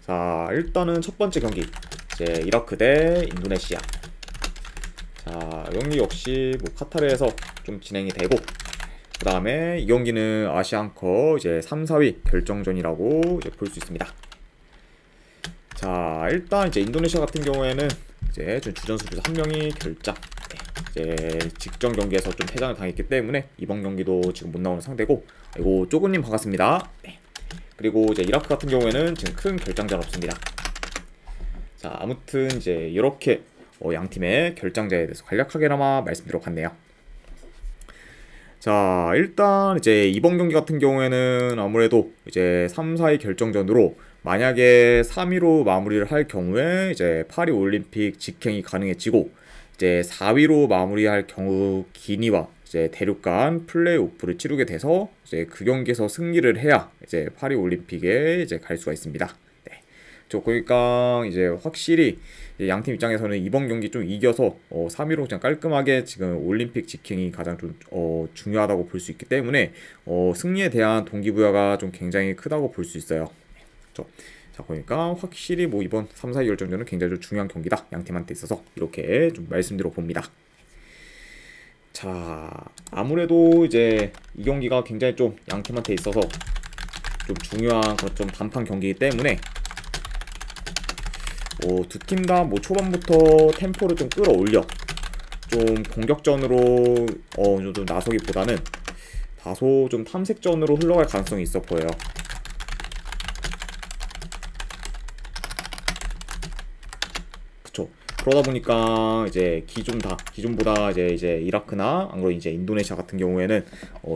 자, 일단은 첫 번째 경기 이제 이라크 대 인도네시아. 자, 이 경기 역시 뭐 카타르에서 좀 진행이 되고, 그 다음에 이 경기는 아시안컵 이제 3, 4위 결정전이라고 이제 볼 수 있습니다. 자, 일단 이제 인도네시아 같은 경우에는 이제 주전 수비수 한 명이 결장, 이제 직전 경기에서 좀 퇴장을 당했기 때문에 이번 경기도 지금 못 나오는 상대고, 그리고 쪼그님 반갑습니다. 네. 그리고 이제 이라크 같은 경우에는 지금 큰 결장전 없습니다. 자, 아무튼 이제 이렇게 양 팀의 결장자에 대해서 간략하게나마 말씀드리도록 하네요. 자, 일단 이제 이번 경기 같은 경우에는 아무래도 이제 3, 4위 결정전으로 만약에 3위로 마무리를 할 경우에 이제 파리 올림픽 직행이 가능해지고, 이제 4위로 마무리할 경우 기니와 이제 대륙간 플레이오프를 치르게 돼서 이제 그 경기에서 승리를 해야 이제 파리 올림픽에 이제 갈 수가 있습니다. 네. 그러니까 이제 확실히 양팀 입장에서는 이번 경기 좀 이겨서 3위로 그냥 깔끔하게 지금 올림픽 직행이 가장 좀 중요하다고 볼 수 있기 때문에 승리에 대한 동기부여가 좀 굉장히 크다고 볼 수 있어요. 그렇죠? 자, 그러니까 확실히 뭐 이번 3, 4위 결정전은 굉장히 좀 중요한 경기다, 양팀한테 있어서 이렇게 좀 말씀드려 봅니다. 자, 아무래도 이제 이 경기가 굉장히 좀 양팀한테 있어서 좀 중요한 그런 좀 단판 경기이기 때문에 두 팀 다 뭐 초반부터 템포를 좀 끌어올려 좀 공격전으로 좀 나서기보다는 다소 좀 탐색전으로 흘러갈 가능성이 있어 보여요. 그쵸. 그러다 보니까 이제 기존보다 이제 이라크나 안 그러면 이제 인도네시아 같은 경우에는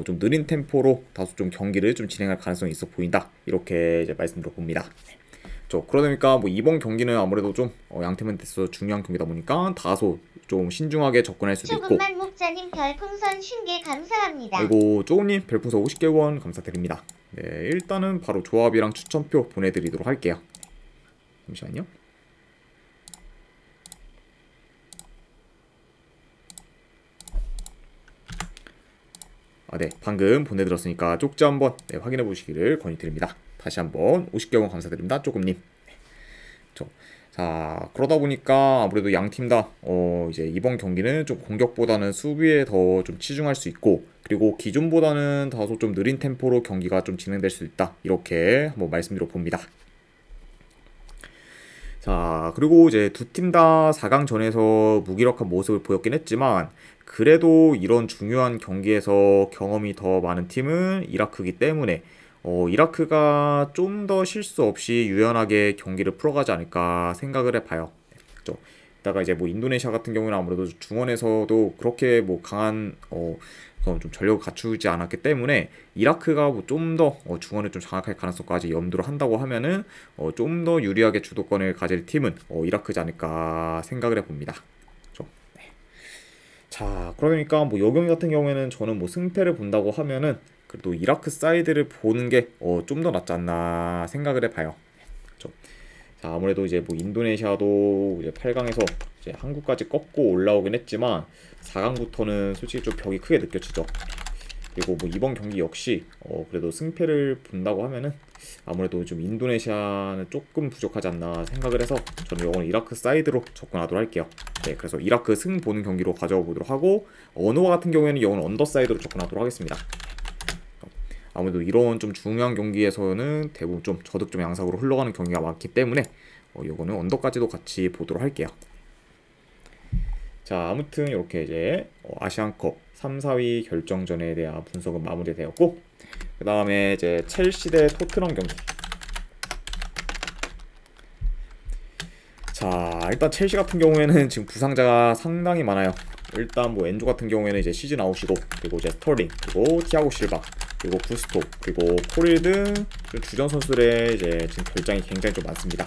좀 느린 템포로 다소 좀 경기를 좀 진행할 가능성이 있어 보인다, 이렇게 이제 말씀드려 봅니다. 그러다 보니까 뭐 이번 경기는 아무래도 좀 양팀한테 있어서 중요한 경기다 보니까 다소 좀 신중하게 접근할 수도 있고. 조금만 목자님 별풍선 50개 감사합니다. 그리고 쪼우님 별풍선 50개 원 감사드립니다. 네, 일단은 바로 조합이랑 추천표 보내드리도록 할게요. 잠시만요. 네, 방금 보내드렸으니까 쪽지 한번 확인해 보시기를 권유드립니다. 다시 한번 50개 원 감사드립니다, 쪼금님. 자, 그러다 보니까 아무래도 양 팀 다 이제 이번 경기는 좀 공격보다는 수비에 더 좀 치중할 수 있고, 그리고 기존보다는 다소 좀 느린 템포로 경기가 좀 진행될 수 있다, 이렇게 한번 말씀드려 봅니다. 자, 그리고 이제 두 팀 다 4강전에서 무기력한 모습을 보였긴 했지만, 그래도 이런 중요한 경기에서 경험이 더 많은 팀은 이라크이기 때문에 이라크가 좀 더 실수 없이 유연하게 경기를 풀어가지 않을까 생각을 해봐요. 그렇죠? 이따가 이제 뭐 인도네시아 같은 경우는 아무래도 중원에서도 그렇게 뭐 강한 좀 전력을 갖추지 않았기 때문에 이라크가 뭐 좀 더 중원을 좀 장악할 가능성까지 염두를 한다고 하면은 좀 더 유리하게 주도권을 가질 팀은 이라크지 않을까 생각을 해봅니다. 그렇죠? 네. 자, 그러니까 뭐 이 경기 같은 경우에는 저는 뭐 승패를 본다고 하면은 그래도 이라크 사이드를 보는 게 좀 더 낫지 않나 생각을 해봐요. 그렇죠? 자, 아무래도 이제 뭐 인도네시아도 이제 8강에서 이제 한국까지 꺾고 올라오긴 했지만 4강부터는 솔직히 좀 벽이 크게 느껴지죠. 그리고 뭐 이번 경기 역시 그래도 승패를 본다고 하면은 아무래도 좀 인도네시아는 조금 부족하지 않나 생각을 해서 저는 이거는 이라크 사이드로 접근하도록 할게요. 네, 그래서 이라크 승 보는 경기로 가져가 보도록 하고, 어느와 같은 경우에는 이거는 언더 사이드로 접근하도록 하겠습니다. 아무래도 이런 좀 중요한 경기에서는 대부분 좀 저득점 양상으로 흘러가는 경기가 많기 때문에 이거는 언더까지도 같이 보도록 할게요. 자, 아무튼 이렇게 이제 아시안컵 3, 4위 결정전에 대한 분석은 마무리되었고, 그 다음에 이제 첼시 대 토트넘 경기. 자, 일단 첼시 같은 경우에는 지금 부상자가 상당히 많아요. 일단 뭐 엔조 같은 경우에는 이제 시즌 아웃이고, 그리고 이제 스털링, 그리고 티아고 실바, 그리고 구스토, 그리고 코릴 등 주전 선수들의 이제 지금 결장이 굉장히 좀 많습니다.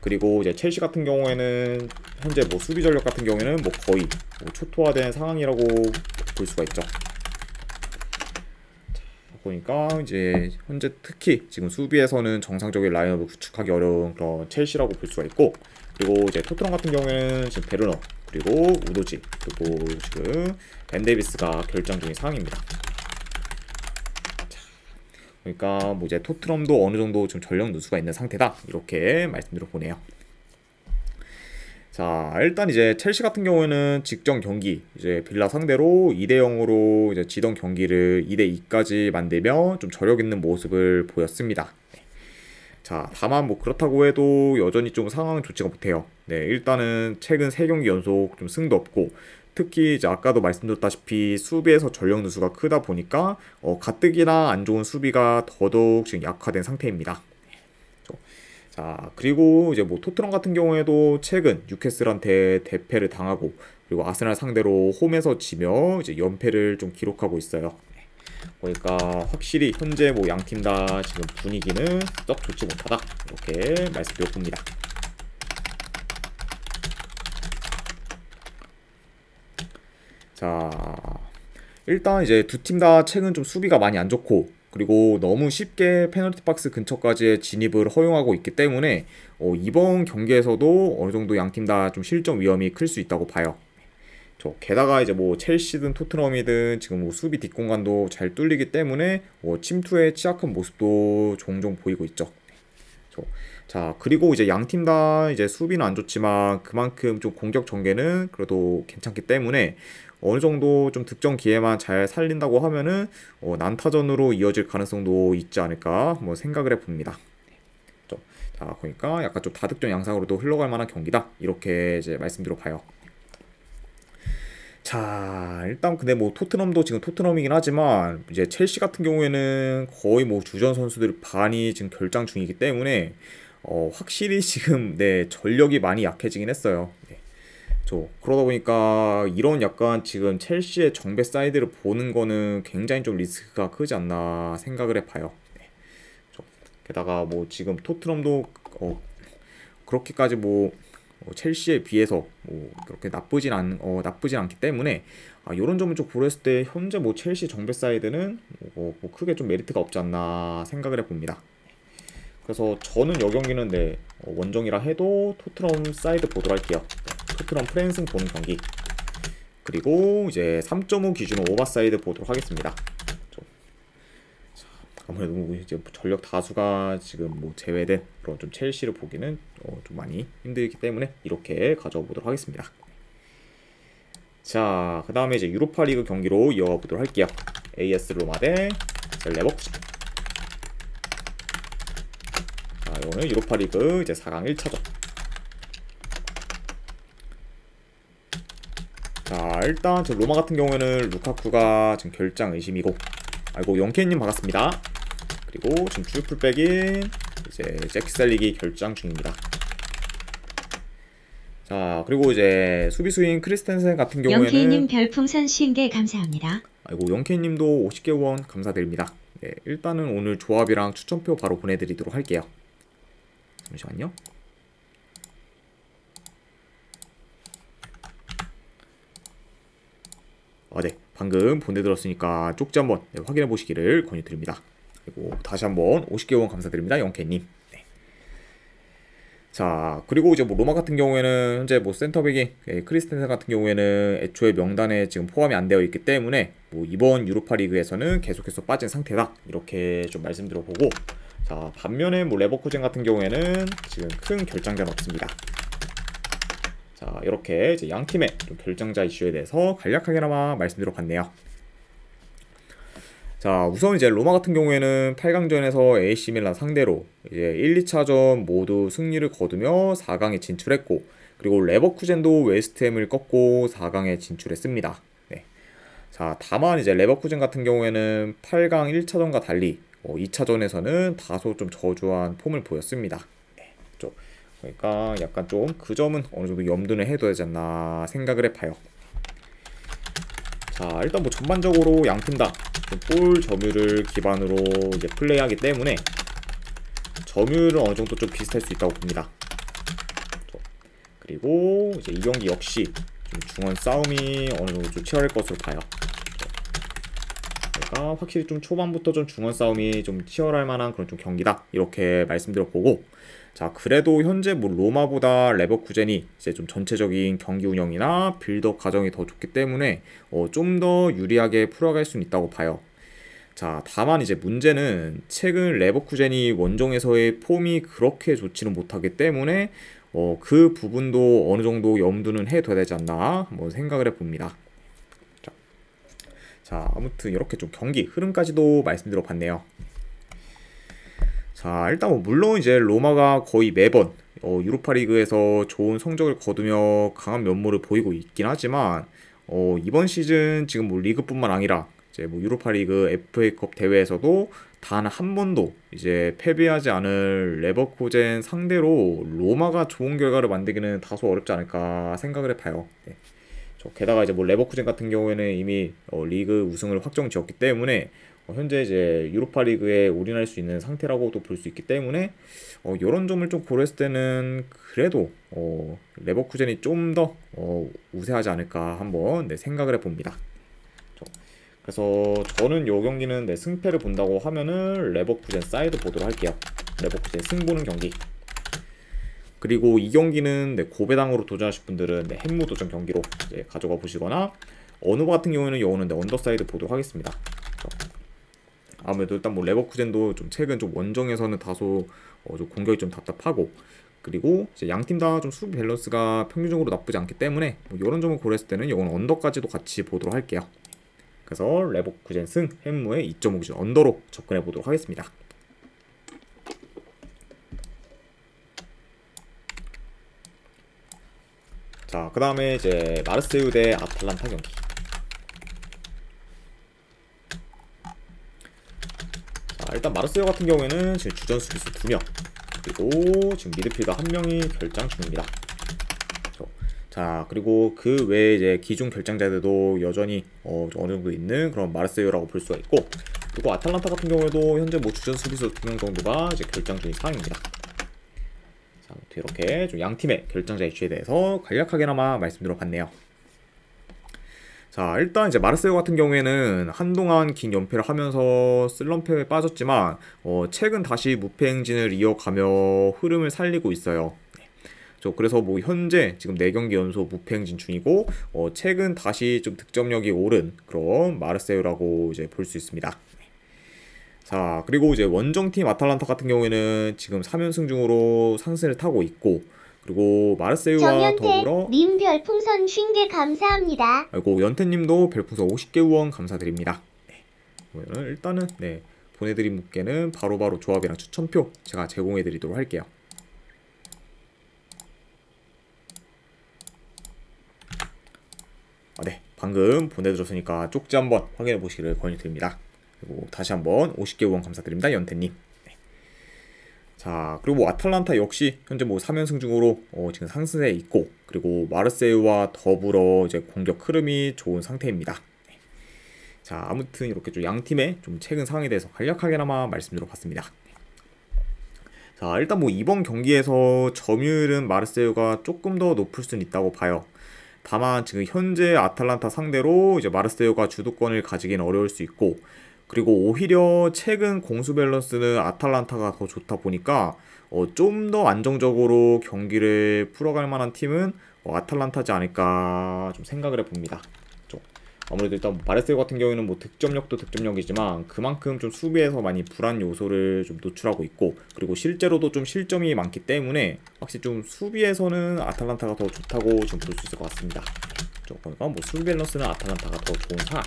그리고 이제 첼시 같은 경우에는 현재 뭐 수비 전력 같은 경우에는 뭐 거의 뭐 초토화된 상황이라고 볼 수가 있죠. 보니까 이제 현재 특히 지금 수비에서는 정상적인 라인업을 구축하기 어려운 그런 첼시라고 볼 수가 있고, 그리고 이제 토트넘 같은 경우에는 지금 베르너, 그리고 우도지, 그리고 지금 벤 데이비스가 결장 중인 상황입니다. 그러니까 뭐 이제 토트넘도 어느 정도 좀 전력 누수가 있는 상태다. 이렇게 말씀드려 보네요. 자, 일단 이제 첼시 같은 경우에는 직전 경기 이제 빌라 상대로 2대 0으로 이제 지던 경기를 2대 2까지 만들며 좀 저력 있는 모습을 보였습니다. 자, 다만 뭐 그렇다고 해도 여전히 좀 상황은 좋지가 못해요. 네, 일단은 최근 3경기 연속 좀 승도 없고, 특히 이제 아까도 말씀드렸다시피 수비에서 전력 누수가 크다 보니까 가뜩이나 안 좋은 수비가 더더욱 지금 약화된 상태입니다. 자, 그리고 이제 뭐 토트넘 같은 경우에도 최근 뉴캐슬한테 대패를 당하고, 그리고 아스날 상대로 홈에서 지며 이제 연패를 좀 기록하고 있어요. 그러니까 확실히 현재 뭐 양 팀 다 지금 분위기는 썩 좋지 못하다, 이렇게 말씀드려 봅니다. 자, 일단 이제 두 팀 다 최근 좀 수비가 많이 안 좋고, 그리고 너무 쉽게 페널티 박스 근처까지의 진입을 허용하고 있기 때문에 이번 경기에서도 어느 정도 양 팀 다 좀 실점 위험이 클 수 있다고 봐요. 게다가 이제 뭐 첼시든 토트넘이든 지금 뭐 수비 뒷공간도 잘 뚫리기 때문에 침투에 취약한 모습도 종종 보이고 있죠. 자, 그리고 이제 양 팀 다 이제 수비는 안 좋지만 그만큼 좀 공격 전개는 그래도 괜찮기 때문에 어느 정도 좀 득점 기회만 잘 살린다고 하면은 난타전으로 이어질 가능성도 있지 않을까 뭐 생각을 해봅니다. 자, 그러니까 약간 좀 다득점 양상으로도 흘러갈 만한 경기다, 이렇게 이제 말씀드려 봐요. 자, 일단 근데 뭐 토트넘도 지금 토트넘이긴 하지만 이제 첼시 같은 경우에는 거의 뭐 주전 선수들 반이 지금 결장 중이기 때문에 확실히 지금 네 전력이 많이 약해지긴 했어요. 네. 그러다 보니까 이런 약간 지금 첼시의 정배 사이드를 보는 거는 굉장히 좀 리스크가 크지 않나 생각을 해봐요. 네. 게다가 뭐 지금 토트넘도 그렇게까지 뭐 첼시에 비해서 뭐 그렇게 나쁘진 않기 때문에 이런 점을 좀 고려했을 때 현재 뭐 첼시 정배 사이드는 뭐 크게 좀 메리트가 없지 않나 생각을 해봅니다. 그래서 저는 이 경기는 네 원정이라 해도 토트넘 사이드 보도록 할게요. 토트넘 프랜승 보는 경기, 그리고 이제 3.5 기준으로 오버사이드 보도록 하겠습니다. 아무래도 뭐 이제 전력 다수가 지금 뭐 제외된 그런 좀 첼시를 보기는 좀 많이 힘들기 때문에 이렇게 가져와 보도록 하겠습니다. 자, 그 다음에 이제 유로파리그 경기로 이어가 보도록 할게요. AS 로마 대 레버쿠젠. 자, 이거는 유로파리그 이제 4강 1차전. 자, 일단 저 로마 같은 경우에는 루카쿠가 지금 결장 의심이고, 아이고 영케이님 반갑습니다. 그리고 지금 주요 풀백인 이제 잭셀릭이 결장 중입니다. 자, 그리고 이제 수비수인 크리스텐센 같은 경우에는 영케이님 별풍선 50개 감사합니다. 아이고 영케이님도 50개 후원 감사드립니다. 네, 일단은 오늘 조합이랑 추천표 바로 보내드리도록 할게요. 잠시만요. 네, 방금 보내드렸으니까 쪽지 한번 확인해 보시기를 권유드립니다. 그리고 다시 한번 50개 후원 감사드립니다, 영케님. 네. 자, 그리고 이제 뭐 로마 같은 경우에는 현재 뭐 센터백이 크리스텐센 같은 경우에는 애초에 명단에 지금 포함이 안 되어 있기 때문에 뭐 이번 유로파리그에서는 계속해서 빠진 상태다, 이렇게 좀 말씀드려보고, 자, 반면에 뭐 레버쿠젠 같은 경우에는 지금 큰 결장자는 없습니다. 자, 이렇게 이제 양 팀의 좀 결정자 이슈에 대해서 간략하게나마 말씀드려봤네요. 자, 우선 이제 로마 같은 경우에는 8강전에서 AC 밀란 상대로 이제 1, 2차전 모두 승리를 거두며 4강에 진출했고, 그리고 레버쿠젠도 웨스트햄을 꺾고 4강에 진출했습니다. 네. 자, 다만 이제 레버쿠젠 같은 경우에는 8강 1차전과 달리 2차전에서는 다소 좀 저조한 폼을 보였습니다. 네. 그러니까 약간 좀 그 점은 어느 정도 염두를 해둬야 되지 않나 생각을 해봐요. 자, 일단 뭐 전반적으로 양 팀 다 볼 점유율을 기반으로 이제 플레이하기 때문에 점유율은 어느 정도 좀 비슷할 수 있다고 봅니다. 그리고 이제 이 경기 역시 좀 중원 싸움이 어느 정도 좀 치열할 것으로 봐요. 그러니까 확실히 좀 초반부터 좀 중원 싸움이 좀 치열할 만한 그런 좀 경기다, 이렇게 말씀드려보고, 자, 그래도 현재 뭐 로마보다 레버쿠젠이 이제 좀 전체적인 경기 운영이나 빌드업 과정이 더 좋기 때문에 좀 더 유리하게 풀어갈 수는 있다고 봐요. 자, 다만 이제 문제는 최근 레버쿠젠이 원정에서의 폼이 그렇게 좋지는 못하기 때문에 그 부분도 어느 정도 염두는 해둬야 되지 않나 한번 생각을 해봅니다. 자, 아무튼 이렇게 좀 경기 흐름까지도 말씀드려 봤네요. 자, 일단 뭐 물론 이제 로마가 거의 매번 유로파리그에서 좋은 성적을 거두며 강한 면모를 보이고 있긴 하지만 이번 시즌 지금 뭐 리그뿐만 아니라 이제 뭐 유로파리그 FA컵 대회에서도 단 한 번도 이제 패배하지 않을 레버쿠젠 상대로 로마가 좋은 결과를 만들기는 다소 어렵지 않을까 생각을 해봐요. 네. 게다가 이제 뭐 레버쿠젠 같은 경우에는 이미 리그 우승을 확정 지었기 때문에 현재 이제 유로파리그에 올인할 수 있는 상태라고도 볼 수 있기 때문에 이런 점을 좀 고려했을 때는 그래도 레버쿠젠이 좀 더 우세하지 않을까 한번 생각을 해봅니다. 그래서 저는 이 경기는 승패를 본다고 하면은 레버쿠젠 사이드 보도록 할게요. 레버쿠젠 승보는 경기. 그리고 이 경기는 고배당으로 도전하실 분들은 햄무 도전 경기로 가져가 보시거나 어느 같은 경우에는 요거는 언더사이드 보도록 하겠습니다. 아무래도 일단 뭐 레버쿠젠도 좀 최근 좀 원정에서는 다소 좀 공격이 좀 답답하고 그리고 이제 양팀 다 좀 수비 밸런스가 평균적으로 나쁘지 않기 때문에 뭐 이런 점을 고려했을 때는 요건 언더까지도 같이 보도록 할게요. 그래서 레버쿠젠 승 햄무의 2.5 기준 언더로 접근해 보도록 하겠습니다. 자, 그 다음에 이제 마르세유 대 아탈란타 경기. 자, 일단 마르세유 같은 경우에는 지금 주전 수비수 2명 그리고 지금 미드필더 1명이 결장 중입니다. 자, 그리고 그 외에 이제 기존 결장자들도 여전히 어느 정도 있는 그런 마르세유라고 볼 수가 있고 그리고 아탈란타 같은 경우에도 현재 뭐 주전 수비수 2명 정도가 이제 결장 중인 상황입니다. 자, 이렇게 좀 양 팀의 결장자 이슈에 대해서 간략하게나마 말씀드려 봤네요. 자, 일단 이제 마르세유 같은 경우에는 한동안 긴 연패를 하면서 슬럼프에 빠졌지만 최근 다시 무패 행진을 이어가며 흐름을 살리고 있어요. 그래서 뭐 현재 지금 4경기 연속 무패 행진 중이고 최근 다시 좀 득점력이 오른 그런 마르세유라고 이제 볼 수 있습니다. 자, 그리고 이제 원정팀 아탈란타 같은 경우에는 지금 3연승 중으로 상승을 타고 있고 그리고 마르세유와 더불어 님 별풍선 50개 감사합니다. 아이고 연태님도 별풍선 50개 후원 감사드립니다. 그러면 일단은 보내드린 분께는 바로바로 조합이랑 추천표 제가 제공해드리도록 할게요. 방금 보내드렸으니까 쪽지 한번 확인해 보시기를 권유드립니다. 그리고 다시 한번 50개 후원 감사드립니다. 연태님. 자, 그리고 뭐 아탈란타 역시 현재 뭐 3연승 중으로 지금 상승세에 있고 그리고 마르세유와 더불어 이제 공격 흐름이 좋은 상태입니다. 자, 아무튼 이렇게 좀 양 팀의 좀 최근 상황에 대해서 간략하게나마 말씀드려봤습니다. 자, 일단 뭐 이번 경기에서 점유율은 마르세유가 조금 더 높을 수는 있다고 봐요. 다만 지금 현재 아탈란타 상대로 이제 마르세유가 주도권을 가지기는 어려울 수 있고 그리고 오히려 최근 공수 밸런스는 아탈란타가 더 좋다 보니까 좀 더 안정적으로 경기를 풀어갈 만한 팀은 아탈란타지 않을까 좀 생각을 해봅니다. 아무래도 일단 마르세유 같은 경우에는 뭐 득점력도 득점력이지만 그만큼 좀 수비에서 많이 불안 요소를 좀 노출하고 있고 그리고 실제로도 좀 실점이 많기 때문에 확실히 좀 수비에서는 아탈란타가 더 좋다고 좀 볼 수 있을 것 같습니다. 그러니까 뭐 수비 밸런스는 아탈란타가 더 좋은 상황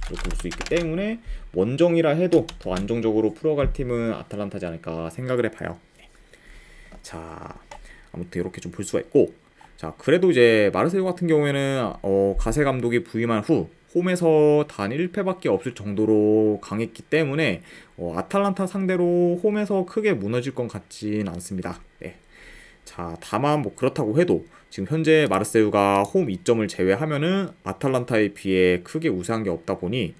볼 수 있기 때문에 원정이라 해도 더 안정적으로 풀어갈 팀은 아탈란타지 않을까 생각을 해봐요. 자, 아무튼 이렇게 좀 볼 수가 있고 자, 그래도 이제 마르세유 같은 경우에는 가세 감독이 부임한 후 홈에서 단 1패밖에 없을 정도로 강했기 때문에 아탈란타 상대로 홈에서 크게 무너질 것 같진 않습니다. 자, 다만 뭐 그렇다고 해도 지금 현재 마르세유가 홈 2점을 제외하면은 아탈란타에 비해 크게 우세한 게 없다 보니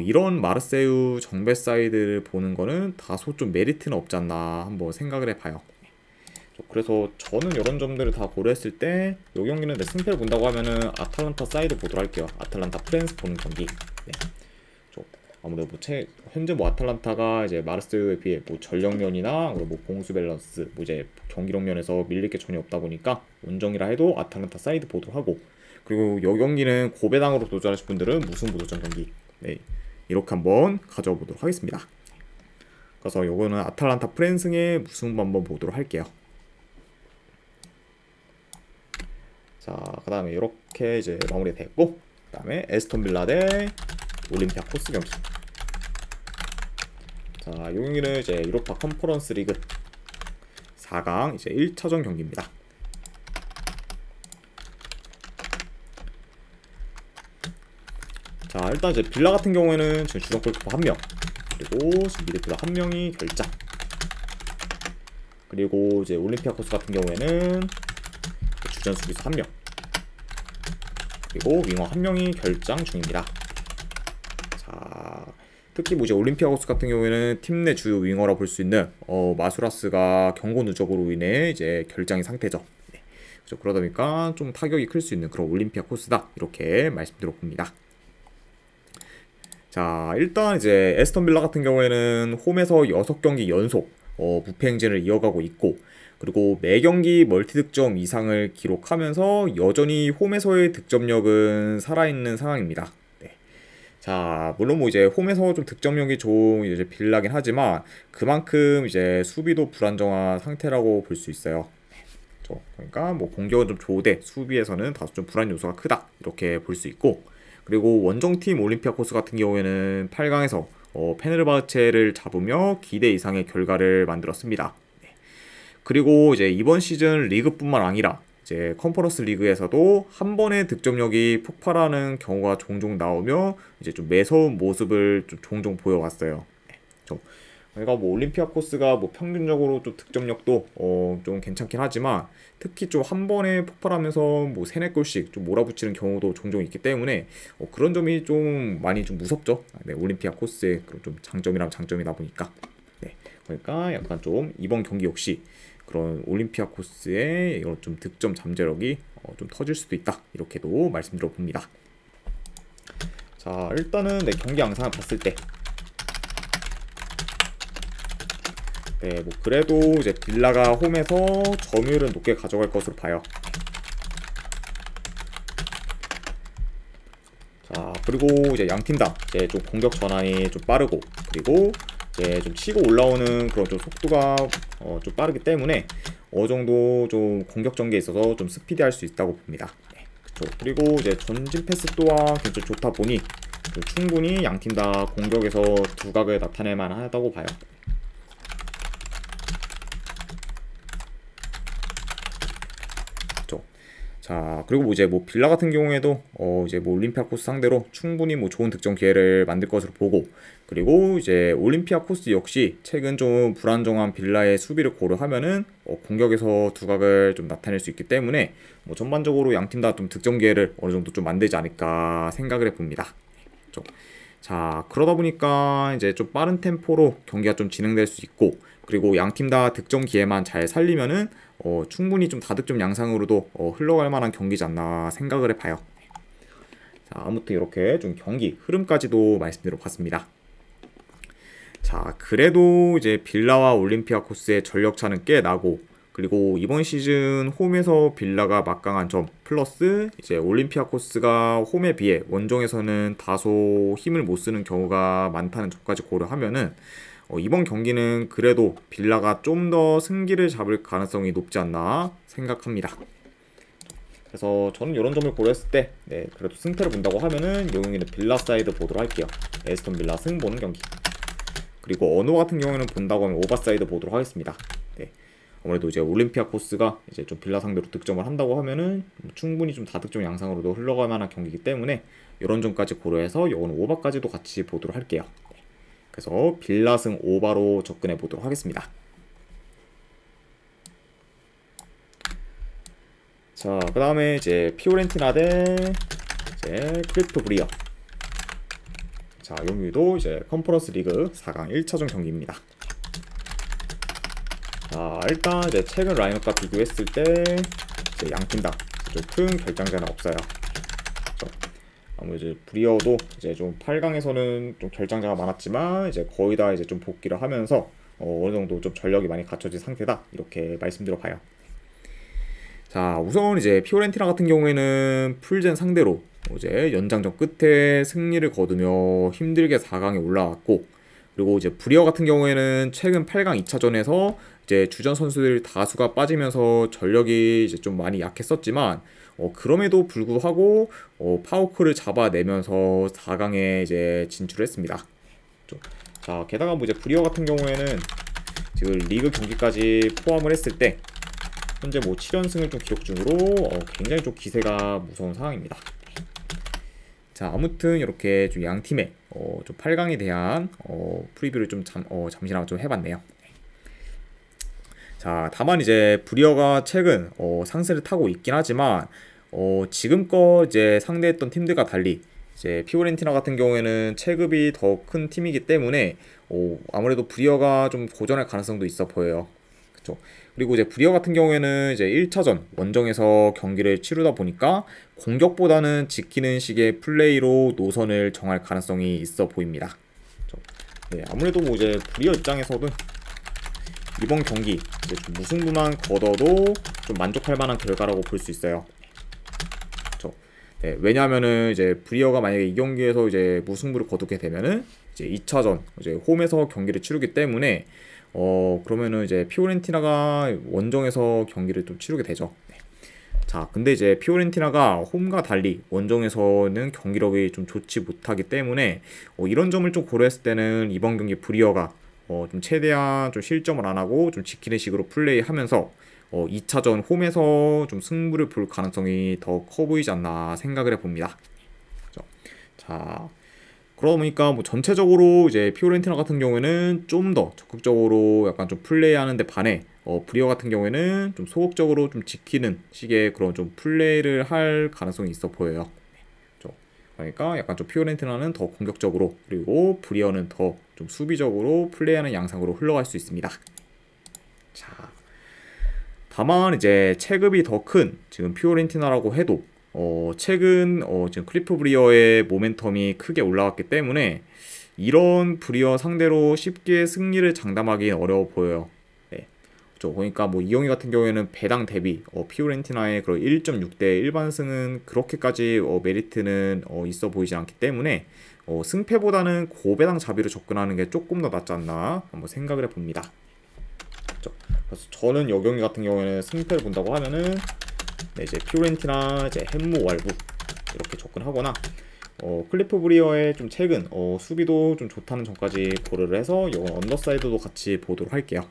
이런 마르세유 정배 사이드를 보는 거는 다소 좀 메리트는 없지 않나 한번 생각을 해봐요. 그래서 저는 이런 점들을 다 고려했을 때 이 경기는 승패를 본다고 하면은 아탈란타 사이드 보도록 할게요. 아탈란타 프렌스 보는 경기. 아무래도 뭐 현재 뭐 아탈란타가 이제 마르세유에 비해 뭐 전력면이나 뭐 공수 밸런스 뭐 이제 경기력 면에서 밀릴 게 전혀 없다 보니까 원정이라 해도 아탈란타 사이드 보도록 하고 그리고 이 경기는 고배당으로 도전하실 분들은 무승부 도전 경기. 이렇게 한번 가져와 보도록 하겠습니다. 그래서 요거는 아탈란타 프랜승의 무승부 한번 보도록 할게요. 자, 그 다음에 이렇게 이제 마무리됐고, 그 다음에 에스턴 빌라 대 올림피아코스 경기. 자, 이 경기는 이제 유로파 컨퍼런스 리그 4강 이제 1차전 경기입니다. 자, 일단 이제 빌라 같은 경우에는 지금 주전 골키퍼 1명, 그리고 지금 미드필더 1명이 결장. 그리고 이제 올림피아코스 같은 경우에는 주전 수비수 1명, 그리고 윙어 1명이 결장 중입니다. 자, 특히 뭐 이제 올림피아코스 같은 경우에는 팀 내 주요 윙어라 볼 수 있는 마수라스가 경고 누적으로 인해 이제 결장인 상태죠. 네. 그래서 그러다 보니까 좀 타격이 클 수 있는 그런 올림피아코스다, 이렇게 말씀드렸습니다. 자, 일단 이제 에스턴 빌라 같은 경우에는 홈에서 6경기 연속 무패 행진을 이어가고 있고, 그리고 매 경기 멀티 득점 이상을 기록하면서 여전히 홈에서의 득점력은 살아있는 상황입니다. 네. 자, 물론 뭐 이제 홈에서 좀 득점력이 좋은 이제 빌라긴 하지만 그만큼 이제 수비도 불안정한 상태라고 볼 수 있어요. 그러니까 뭐 공격은 좀 좋으되 수비에서는 다소 좀 불안 요소가 크다, 이렇게 볼 수 있고, 그리고 원정팀 올림피아코스 같은 경우에는 8강에서 페네르바체를 잡으며 기대 이상의 결과를 만들었습니다. 네. 그리고 이제 이번 시즌 리그뿐만 아니라 이제 컨퍼런스 리그에서도 한 번의 득점력이 폭발하는 경우가 종종 나오며 이제 좀 매서운 모습을 좀 종종 보여왔어요. 네. 그러니까 뭐 올림피아코스가 뭐 평균적으로 좀 득점력도 좀 괜찮긴 하지만 특히 좀 한 번에 폭발하면서 뭐 3-4골씩 좀 몰아붙이는 경우도 종종 있기 때문에 그런 점이 좀 많이 좀 무섭죠. 네, 올림피아코스의 그런 좀 장점이라면 장점이다 보니까. 네, 그러니까 약간 좀 이번 경기 역시 그런 올림피아코스의 이런 좀 득점 잠재력이 좀 터질 수도 있다, 이렇게도 말씀드려 봅니다. 자, 일단은 네, 경기 양상을 봤을 때 네, 뭐 그래도 이제 빌라가 홈에서 점유율은 높게 가져갈 것으로 봐요. 자, 그리고 이제 양팀 다 이제 좀 공격 전환이 좀 빠르고, 그리고 이제 좀 치고 올라오는 그런 좀 속도가 좀 빠르기 때문에 어느 정도 좀 공격 전개에 있어서 좀 스피디할 수 있다고 봅니다. 네, 그쵸. 그리고 이제 전진 패스 또한 굉장히 좋다 보니 충분히 양팀 다 공격에서 두각을 나타낼 만하다고 봐요. 자, 그리고 뭐 이제 뭐 빌라 같은 경우에도 이제 뭐 올림피아코스 상대로 충분히 뭐 좋은 득점 기회를 만들 것으로 보고, 그리고 이제 올림피아코스 역시 최근 좀 불안정한 빌라의 수비를 고려하면은 공격에서 두각을 좀 나타낼 수 있기 때문에 뭐 전반적으로 양팀 다 좀 득점 기회를 어느 정도 좀 만들지 않을까 생각을 해봅니다. 자, 그러다 보니까 이제 좀 빠른 템포로 경기가 좀 진행될 수 있고, 그리고 양팀 다 득점 기회만 잘 살리면은 충분히 좀 다득점 양상으로도 흘러갈 만한 경기지 않나 생각을 해봐요. 자, 아무튼 이렇게 좀 경기 흐름까지도 말씀드려 봤습니다. 자, 그래도 이제 빌라와 올림피아코스의 전력 차는 꽤 나고, 그리고 이번 시즌 홈에서 빌라가 막강한 점 플러스 이제 올림피아코스가 홈에 비해 원정에서는 다소 힘을 못 쓰는 경우가 많다는 점까지 고려하면은 이번 경기는 그래도 빌라가 좀 더 승기를 잡을 가능성이 높지 않나 생각합니다. 그래서 저는 이런 점을 고려했을 때 네, 그래도 승패를 본다고 하면은 이 경기는 빌라 사이드 보도록 할게요. 에스턴 빌라 승 보는 경기. 그리고 언어 같은 경우에는 본다고 하면 오버 사이드 보도록 하겠습니다. 네. 아무래도 이제 올림피아코스가 이제 좀 빌라 상대로 득점을 한다고 하면은 충분히 좀 다득점 양상으로도 흘러갈 만한 경기이기 때문에 이런 점까지 고려해서 이거는 오버까지도 같이 보도록 할게요. 그래서 빌라승 오바로 접근해 보도록 하겠습니다. 자, 그 다음에 이제 피오렌티나 대 이제 크리프토 브리어. 자, 여기도 이제 컨퍼런스 리그 4강 1차전 경기입니다. 자, 일단 이제 최근 라인업과 비교했을 때 이제 양팀 다 좀 큰 결장자는 없어요. 아무래도 이제 브리어도 이제 좀 8강에서는 좀 결장자가 많았지만 이제 거의 다 이제 좀 복귀를 하면서 어느 정도 좀 전력이 많이 갖춰진 상태다, 이렇게 말씀드려 봐요. 자, 우선 이제 피오렌티나 같은 경우에는 풀젠 상대로 이제 연장전 끝에 승리를 거두며 힘들게 4강에 올라왔고, 그리고 이제 브리어 같은 경우에는 최근 8강 2차전에서 이제 주전 선수들 다수가 빠지면서 전력이 이제 좀 많이 약했었지만 그럼에도 불구하고 파워크를 잡아내면서 4강에 이제 진출했습니다. 자, 게다가 뭐 이제 브리어 같은 경우에는 지금 리그 경기까지 포함을 했을 때 현재 뭐 7연승을 좀 기록 중으로 굉장히 좀 기세가 무서운 상황입니다. 자, 아무튼 이렇게 좀 양 팀의 좀 8강에 대한 프리뷰를 좀 잠시나마 좀 해봤네요. 자, 다만 이제 브리어가 최근 상세를 타고 있긴 하지만 지금껏 이제 상대했던 팀들과 달리 이제 피오렌티나 같은 경우에는 체급이 더 큰 팀이기 때문에 아무래도 브리어가 좀 고전할 가능성도 있어 보여요. 그쵸? 그리고 이제 브리어 같은 경우에는 이제 1차전 원정에서 경기를 치르다 보니까 공격보다는 지키는 식의 플레이로 노선을 정할 가능성이 있어 보입니다. 네, 아무래도 뭐 이제 브리어 입장에서도 이번 경기 이제 좀 무승부만 거둬도 좀 만족할 만한 결과라고 볼 수 있어요. 네, 왜냐하면은 이제 브리어가 만약에 이 경기에서 이제 무승부를 거두게 되면은 이제 2차전 이제 홈에서 경기를 치르기 때문에 그러면은 이제 피오렌티나가 원정에서 경기를 좀 치르게 되죠. 네. 자, 근데 이제 피오렌티나가 홈과 달리 원정에서는 경기력이 좀 좋지 못하기 때문에 이런 점을 좀 고려했을 때는 이번 경기 브리어가 좀 최대한 좀 실점을 안 하고 좀 지키는 식으로 플레이하면서 2차전 홈에서 좀 승부를 볼 가능성이 더 커 보이지 않나 생각을 해봅니다. 그렇죠? 자, 그러다 보니까 뭐 전체적으로 이제 피오렌티나 같은 경우에는 좀 더 적극적으로 약간 좀 플레이하는데 반해 브리어 같은 경우에는 좀 소극적으로 좀 지키는 식의 그런 좀 플레이를 할 가능성이 있어 보여요. 그렇죠? 그러니까 약간 좀 피오렌티나는 더 공격적으로 그리고 브리어는 더 좀 수비적으로 플레이하는 양상으로 흘러갈 수 있습니다. 자, 다만 이제 체급이 더 큰 지금 피오렌티나라고 해도 최근 지금 클리프 브리어의 모멘텀이 크게 올라왔기 때문에 이런 브리어 상대로 쉽게 승리를 장담하기는 어려워 보여요. 네. 그렇죠. 그러니까 뭐 이 경기 같은 경우에는 배당 대비 피오렌티나의 그런 1.6대 일반승은 그렇게까지 메리트는 있어 보이지 않기 때문에 승패보다는 고배당 자비로 접근하는 게 조금 더 낫지 않나 한번 생각을 해봅니다. 그렇죠. 그래서 저는 이 경기 같은 경우에는 승패를 본다고 하면은 네, 이제 피오렌티나 이제 햄무 왈부 이렇게 접근하거나 클리프 브리어의 좀 최근 수비도 좀 좋다는 점까지 고려를 해서 이건 언더사이드도 같이 보도록 할게요.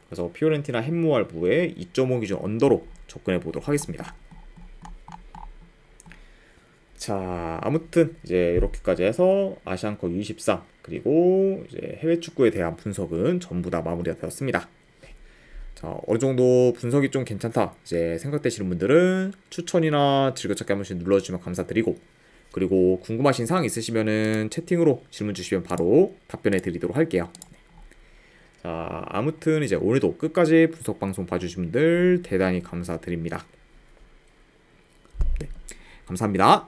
그래서 피오렌티나 햄무 왈부의 2.5 기준 언더로 접근해 보도록 하겠습니다. 자, 아무튼 이제 이렇게까지 해서 아시안컵 U23 그리고 이제 해외 축구에 대한 분석은 전부 다 마무리가 되었습니다. 자, 어느 정도 분석이 좀 괜찮다 이제 생각되시는 분들은 추천이나 즐겨찾기 한 번씩 눌러주시면 감사드리고, 그리고 궁금하신 사항 있으시면은 채팅으로 질문 주시면 바로 답변해 드리도록 할게요. 자, 아무튼 이제 오늘도 끝까지 분석 방송 봐주신 분들 대단히 감사드립니다. 네, 감사합니다.